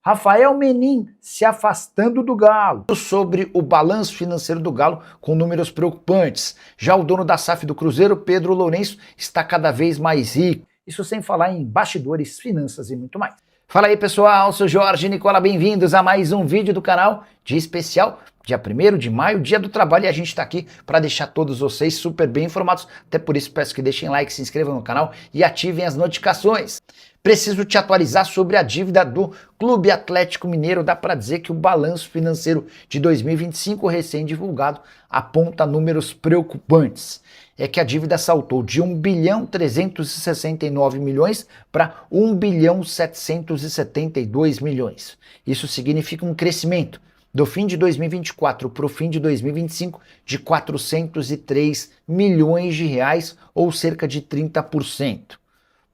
Rafael Menin se afastando do Galo. Sobre o balanço financeiro do Galo com números preocupantes. Já o dono da SAF do Cruzeiro, Pedro Lourenço, está cada vez mais rico. Isso sem falar em bastidores, finanças e muito mais. Fala aí pessoal, sou Jorge Nicola, bem-vindos a mais um vídeo do canal de especial, dia 1º de maio, dia do trabalho, e a gente está aqui para deixar todos vocês super bem informados, até por isso peço que deixem like, se inscrevam no canal e ativem as notificações. Preciso te atualizar sobre a dívida do Clube Atlético Mineiro. Dá para dizer que o balanço financeiro de 2025 recém-divulgado aponta números preocupantes. É que a dívida saltou de 1.369 milhões para 1.772 milhões. Isso significa um crescimento do fim de 2024 para o fim de 2025 de 403 milhões de reais, ou cerca de 30%.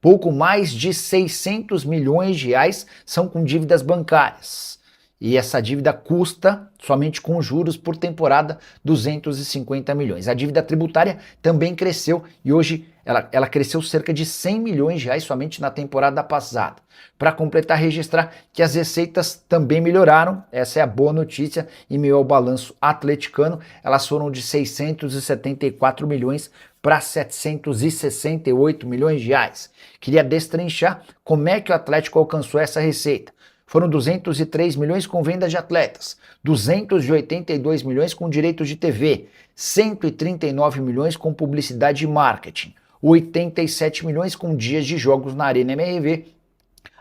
Pouco mais de 600 milhões de reais são com dívidas bancárias. E essa dívida custa, somente com juros por temporada, 250 milhões. A dívida tributária também cresceu e hoje ela cresceu cerca de 100 milhões de reais somente na temporada passada. Para completar, registrar que as receitas também melhoraram, essa é a boa notícia, em meio ao balanço atleticano, elas foram de 674 milhões para 768 milhões de reais. Queria destrinchar como é que o Atlético alcançou essa receita. Foram 203 milhões com venda de atletas, 282 milhões com direitos de TV, 139 milhões com publicidade e marketing, 87 milhões com dias de jogos na Arena MRV,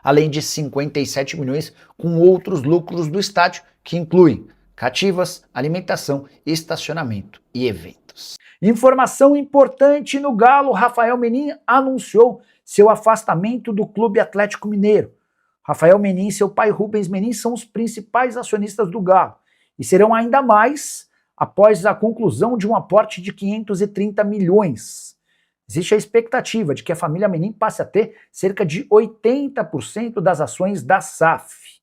além de 57 milhões com outros lucros do estádio, que incluem cativas, alimentação, estacionamento e eventos. Informação importante no Galo: Rafael Menin anunciou seu afastamento do Clube Atlético Mineiro. Rafael Menin e seu pai Rubens Menin são os principais acionistas do Galo e serão ainda mais após a conclusão de um aporte de 530 milhões. Existe a expectativa de que a família Menin passe a ter cerca de 80% das ações da SAF.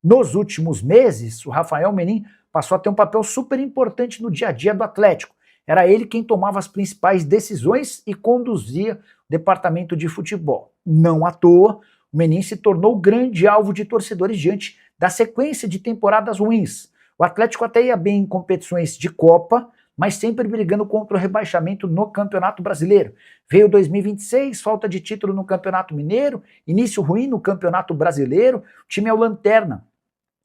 Nos últimos meses, o Rafael Menin passou a ter um papel super importante no dia a dia do Atlético. Era ele quem tomava as principais decisões e conduzia o departamento de futebol. Não à toa, o Menin se tornou grande alvo de torcedores diante da sequência de temporadas ruins. O Atlético até ia bem em competições de Copa, mas sempre brigando contra o rebaixamento no Campeonato Brasileiro. Veio 2026, falta de título no Campeonato Mineiro, início ruim no Campeonato Brasileiro, o time é o lanterna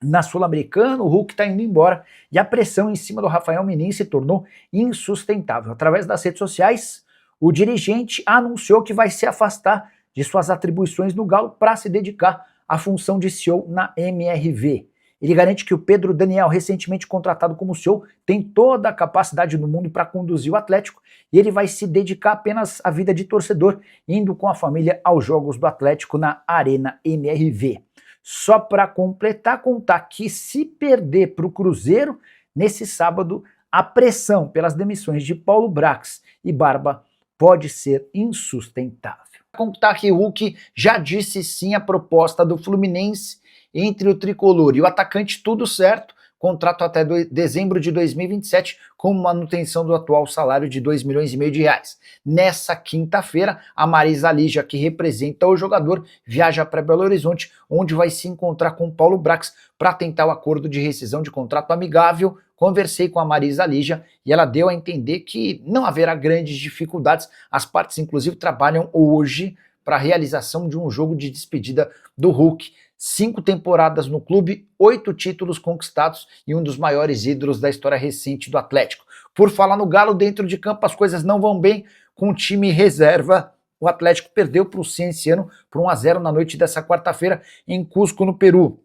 na Sul-Americana, o Hulk está indo embora e a pressão em cima do Rafael Menin se tornou insustentável. Através das redes sociais, o dirigente anunciou que vai se afastar de suas atribuições no Galo para se dedicar à função de CEO na MRV. Ele garante que o Pedro Daniel, recentemente contratado como CEO, tem toda a capacidade do mundo para conduzir o Atlético e ele vai se dedicar apenas à vida de torcedor, indo com a família aos jogos do Atlético na Arena MRV. Só para completar, contar que se perder para o Cruzeiro, nesse sábado, a pressão pelas demissões de Paulo Brax e Barba pode ser insustentável. Contar que o Hulk já disse sim à proposta do Fluminense entre o tricolor e o atacante, tudo certo, contrato até dezembro de 2027 com manutenção do atual salário de 2,5 milhões de reais. Nessa quinta-feira, a Marisa Lígia, que representa o jogador, viaja para Belo Horizonte, onde vai se encontrar com Paulo Brax para tentar o acordo de rescisão de contrato amigável. Conversei com a Marisa Lígia e ela deu a entender que não haverá grandes dificuldades. As partes, inclusive, trabalham hoje para a realização de um jogo de despedida do Hulk. 5 temporadas no clube, 8 títulos conquistados e um dos maiores ídolos da história recente do Atlético. Por falar no Galo, dentro de campo as coisas não vão bem com o time reserva. O Atlético perdeu para o Cienciano por 1-0 na noite dessa quarta-feira em Cusco, no Peru.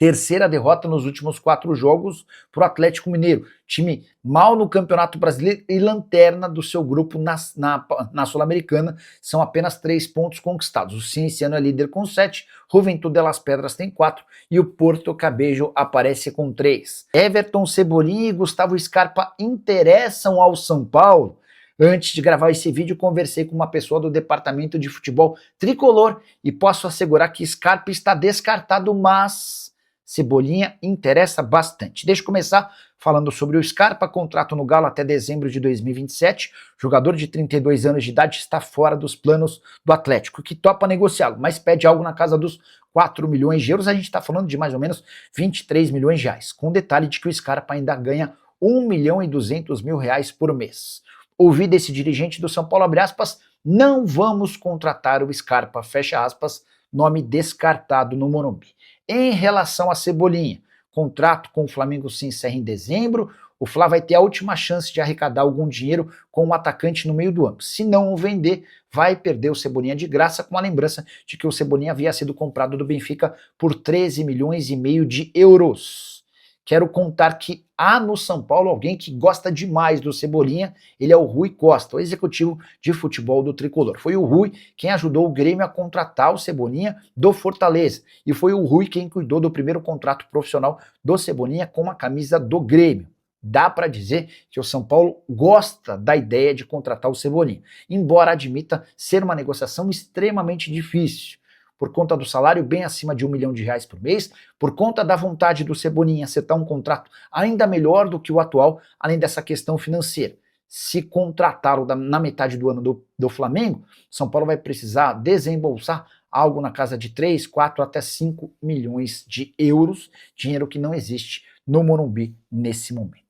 Terceira derrota nos últimos 4 jogos para o Atlético Mineiro. Time mal no Campeonato Brasileiro e lanterna do seu grupo na Sul-Americana. São apenas 3 pontos conquistados. O Cienciano é líder com 7, Juventude de Las Pedras tem 4 e o Porto Cabejo aparece com 3. Everton, Cebolinha e Gustavo Scarpa interessam ao São Paulo. Antes de gravar esse vídeo, conversei com uma pessoa do departamento de futebol tricolor e posso assegurar que Scarpa está descartado, mas Cebolinha interessa bastante. Deixa eu começar falando sobre o Scarpa, contrato no Galo até dezembro de 2027. Jogador de 32 anos de idade está fora dos planos do Atlético, que topa negociá-lo, mas pede algo na casa dos 4 milhões de euros. A gente está falando de mais ou menos 23 milhões de reais, com o detalhe de que o Scarpa ainda ganha 1 milhão e 200 mil reais por mês. Ouvi desse dirigente do São Paulo, abre aspas, não vamos contratar o Scarpa, fecha aspas, nome descartado no Morumbi. Em relação a Cebolinha, contrato com o Flamengo se encerra em dezembro, o Fla vai ter a última chance de arrecadar algum dinheiro com o atacante no meio do ano. Se não o vender, vai perder o Cebolinha de graça, com a lembrança de que o Cebolinha havia sido comprado do Benfica por 13 milhões e meio de euros. Quero contar que há no São Paulo alguém que gosta demais do Cebolinha, ele é o Rui Costa, o executivo de futebol do Tricolor. Foi o Rui quem ajudou o Grêmio a contratar o Cebolinha do Fortaleza, e foi o Rui quem cuidou do primeiro contrato profissional do Cebolinha com a camisa do Grêmio. Dá para dizer que o São Paulo gosta da ideia de contratar o Cebolinha, embora admita ser uma negociação extremamente difícil, por conta do salário bem acima de 1 milhão de reais por mês, por conta da vontade do Cebolinha acertar um contrato ainda melhor do que o atual, além dessa questão financeira. Se contratá-lo na metade do ano do Flamengo, São Paulo vai precisar desembolsar algo na casa de 3, 4 até 5 milhões de euros, dinheiro que não existe no Morumbi nesse momento.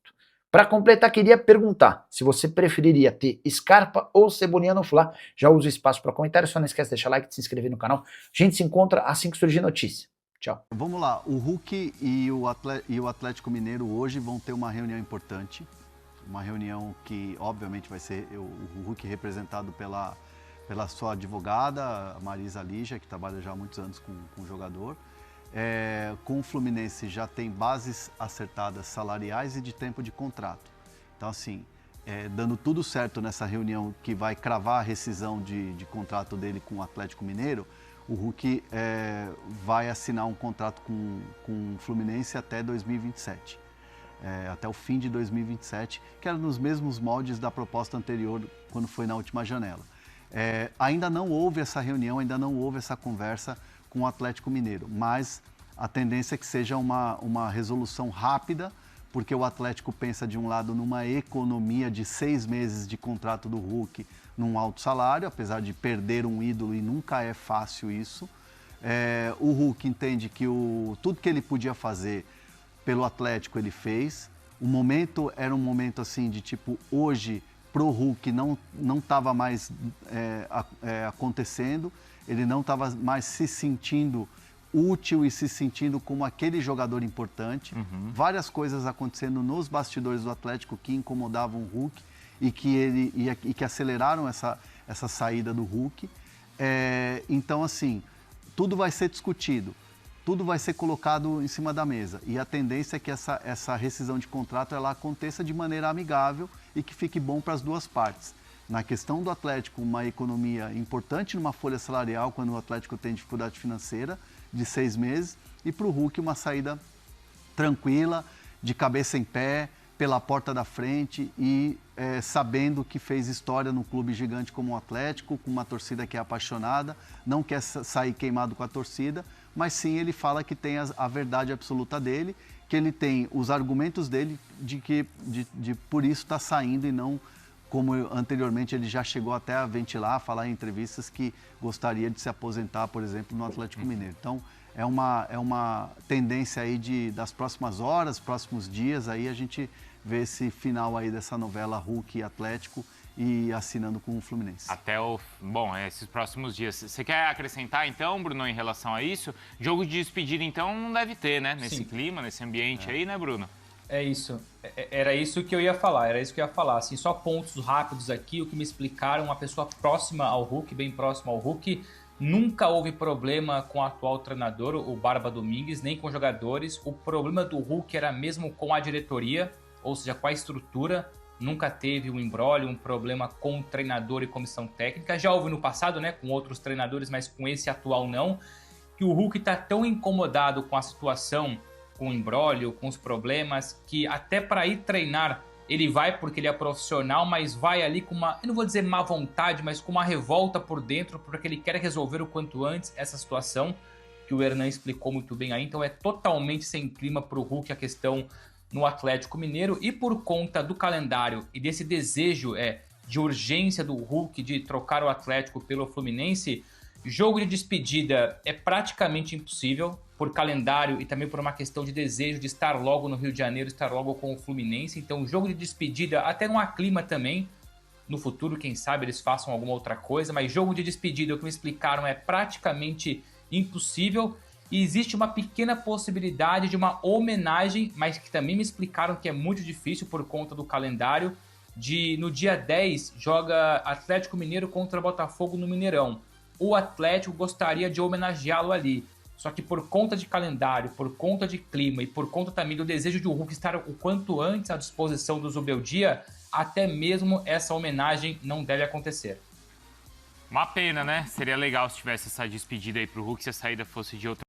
Para completar, queria perguntar se você preferiria ter Scarpa ou Cebolinha no Fla. Já usa o espaço para comentário, só não esquece de deixar like e de se inscrever no canal. A gente se encontra assim que surgir notícia. Tchau. Vamos lá, o Hulk e o Atlético Mineiro hoje vão ter uma reunião importante. Uma reunião que, obviamente, vai ser o Hulk representado pela sua advogada, a Marisa Lígia, que trabalha já há muitos anos com o jogador. Com o Fluminense já tem bases acertadas salariais e de tempo de contrato. Então, assim, dando tudo certo nessa reunião que vai cravar a rescisão de contrato dele com o Atlético Mineiro, o Hulk vai assinar um contrato com o Fluminense até 2027. Até o fim de 2027, que era nos mesmos moldes da proposta anterior, quando foi na última janela. Ainda não houve essa reunião, ainda não houve essa conversa com o Atlético Mineiro, mas a tendência é que seja uma resolução rápida, porque o Atlético pensa, de um lado, numa economia de 6 meses de contrato do Hulk num alto salário, apesar de perder um ídolo, e nunca é fácil isso. O Hulk entende que tudo que ele podia fazer pelo Atlético ele fez. O momento era um momento assim de tipo, hoje pro Hulk não estava mais acontecendo, ele não estava mais se sentindo útil e se sentindo como aquele jogador importante. Várias coisas acontecendo nos bastidores do Atlético que incomodavam o Hulk e que aceleraram essa saída do Hulk. Então, assim, tudo vai ser discutido, tudo vai ser colocado em cima da mesa. E a tendência é que essa rescisão de contrato ela aconteça de maneira amigável e que fique bom para as duas partes. Na questão do Atlético, uma economia importante numa folha salarial, quando o Atlético tem dificuldade financeira, de 6 meses, e para o Hulk uma saída tranquila, de cabeça em pé, pela porta da frente e sabendo que fez história num clube gigante como o Atlético, com uma torcida que é apaixonada, não quer sair queimado com a torcida, mas sim ele fala que tem a verdade absoluta dele, que ele tem os argumentos dele de por isso está saindo e não como anteriormente ele já chegou até a ventilar, a falar em entrevistas que gostaria de se aposentar, por exemplo, no Atlético Mineiro. Então, é uma tendência aí das próximas horas, próximos dias, aí a gente vê esse final aí dessa novela Hulk e Atlético e assinando com o Fluminense. Esses próximos dias. Você quer acrescentar, então, Bruno, em relação a isso? Jogo de despedida, então, não deve ter, né? Nesse clima, nesse ambiente aí, né, Bruno? É isso. Era isso que eu ia falar. Assim, só pontos rápidos aqui. O que me explicaram, uma pessoa próxima ao Hulk, bem próxima ao Hulk, nunca houve problema com o atual treinador, o Barba Domingues, nem com jogadores. O problema do Hulk era mesmo com a diretoria, ou seja, com a estrutura. Nunca teve um imbróglio, um problema com o treinador e comissão técnica. Já houve no passado, né, com outros treinadores, mas com esse atual não. Que o Hulk está tão incomodado com a situação, com o imbróglio, com os problemas, que até para ir treinar ele vai porque ele é profissional, mas vai ali com uma, eu não vou dizer má vontade, mas com uma revolta por dentro, porque ele quer resolver o quanto antes essa situação. que o Hernan explicou muito bem aí, então é totalmente sem clima para o Hulk a questão no Atlético Mineiro, e por conta do calendário e desse desejo de urgência do Hulk de trocar o Atlético pelo Fluminense, jogo de despedida é praticamente impossível por calendário e também por uma questão de desejo de estar logo no Rio de Janeiro, estar logo com o Fluminense. Então, jogo de despedida até não há clima também. No futuro, quem sabe eles façam alguma outra coisa, mas jogo de despedida, o que me explicaram, é praticamente impossível. E existe uma pequena possibilidade de uma homenagem, mas que também me explicaram que é muito difícil por conta do calendário, no dia 10 joga Atlético Mineiro contra Botafogo no Mineirão. O Atlético gostaria de homenageá-lo ali. Só que por conta de calendário, por conta de clima e por conta também do desejo de o Hulk estar o quanto antes à disposição do Zubeldia, até mesmo essa homenagem não deve acontecer. Uma pena, né? Seria legal se tivesse essa despedida aí pro Hulk, se a saída fosse de outra